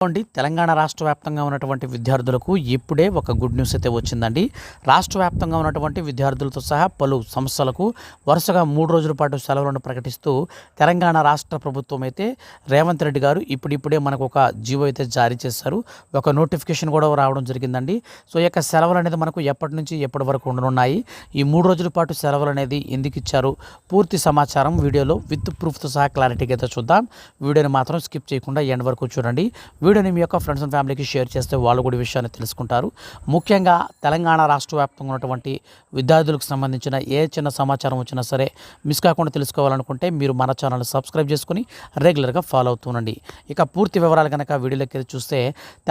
తెలంగాణ రాష్ట్ర వ్యాప్తంగా ఉన్నటువంటి విద్యార్థులకు ఇప్పుడే ఒక గుడ్ న్యూస్ అయితే వచ్చిందండి. రాష్ట్ర వ్యాప్తంగా ఉన్నటువంటి విద్యార్థులతో సహా పలు సంస్థలకు వరుసగా 3 రోజుల పాటు సెలవులను ప్రకటిస్తూ తెలంగాణ రాష్ట్ర ప్రభుత్వం అయితే రేవంత్ రెడ్డి గారు ఇప్పుడిప్పుడే మనకు ఒక జీవో అయితే జారీ చేశారు. ఒక నోటిఫికేషన్ కూడా రావడం జరిగిందండి. సో ఈ యొక్క సెలవులు అనేది మనకు ఎప్పటి నుంచి ఎప్పటి వరకు ఉండనున్నాయి, ఈ 3 రోజుల పాటు సెలవులు అనేది ఎందుకు ఇచ్చారు, పూర్తి సమాచారం వీడియోలో విత్ ప్రూఫ్తో సహా క్లారిటీగా అయితే చూద్దాం. వీడియోని మాత్రం స్కిప్ చేయకుండా ఎండ్ వరకు చూడండి. వీడియోని మీ యొక్క ఫ్రెండ్స్ అండ్ ఫ్యామిలీకి షేర్ చేస్తే వాళ్ళు కూడా విషయాన్ని తెలుసుకుంటారు. ముఖ్యంగా తెలంగాణ రాష్ట్ర వ్యాప్తంగా ఉన్నటువంటి విద్యార్థులకు సంబంధించిన ఏ చిన్న సమాచారం వచ్చినా సరే మిస్ కాకుండా తెలుసుకోవాలనుకుంటే మీరు మన ఛానల్ని సబ్స్క్రైబ్ చేసుకుని రెగ్యులర్గా ఫాలో అవుతుండండి. ఇక పూర్తి వివరాలు కనుక వీడియోలోకి చూస్తే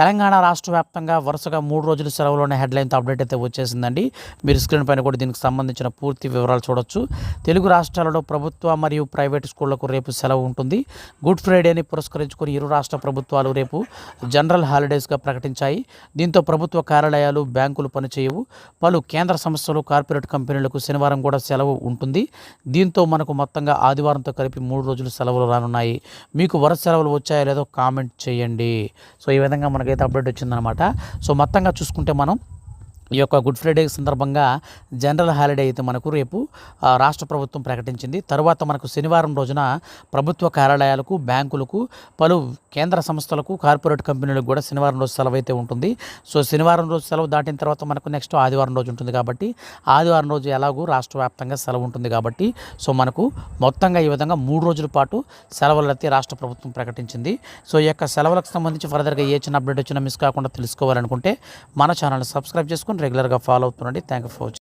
తెలంగాణ రాష్ట్ర వ్యాప్తంగా వరుసగా 3 రోజుల సెలవులోనే హెడ్లైన్తో అప్డేట్ అయితే వచ్చేసిందండి. మీరు స్క్రీన్ పైన కూడా దీనికి సంబంధించిన పూర్తి వివరాలు చూడొచ్చు. తెలుగు రాష్ట్రాలలో ప్రభుత్వ మరియు ప్రైవేటు స్కూళ్లకు రేపు సెలవు ఉంటుంది. గుడ్ ఫ్రైడేని పురస్కరించుకుని ఇరు రాష్ట్ర ప్రభుత్వాలు రేపు జనరల్ హాలిడేస్గా ప్రకటించాయి. దీంతో ప్రభుత్వ కార్యాలయాలు, బ్యాంకులు పనిచేయవు. పలు కేంద్ర సంస్థలు, కార్పొరేట్ కంపెనీలకు శనివారం కూడా సెలవు ఉంటుంది. దీంతో మనకు మొత్తంగా ఆదివారంతో కలిపి 3 రోజులు సెలవులు రానున్నాయి. మీకు వరుస సెలవులు వచ్చాయో లేదో కామెంట్ చేయండి. సో ఈ విధంగా మనకైతే అప్డేట్ వచ్చిందనమాట. సో మొత్తంగా చూసుకుంటే మనం ఈ యొక్క గుడ్ ఫ్రైడే సందర్భంగా జనరల్ హాలిడే అయితే మనకు రేపు రాష్ట్ర ప్రభుత్వం ప్రకటించింది. తరువాత మనకు శనివారం రోజున ప్రభుత్వ కార్యాలయాలకు, బ్యాంకులకు, పలు కేంద్ర సంస్థలకు, కార్పొరేట్ కంపెనీలకు కూడా శనివారం రోజు సెలవు అయితే ఉంటుంది. సో శనివారం రోజు సెలవు దాటిన తర్వాత మనకు నెక్స్ట్ ఆదివారం రోజు ఉంటుంది కాబట్టి ఆదివారం రోజు ఎలాగూ రాష్ట్ర వ్యాప్తంగా సెలవు ఉంటుంది కాబట్టి సో మనకు మొత్తంగా ఈ విధంగా 3 రోజుల పాటు సెలవులు అయితే రాష్ట్ర ప్రభుత్వం ప్రకటించింది. సో ఈ యొక్క సెలవులకు సంబంధించి ఫర్దర్గా ఏ చిన్న అప్డేట్ వచ్చినా మిస్ కాకుండా తెలుసుకోవాలనుకుంటే మన ఛానల్ని సబ్స్క్రైబ్ చేసుకుని రెగ్యులర్గా ఫాలో అవుతుండండి. Thank you for watching.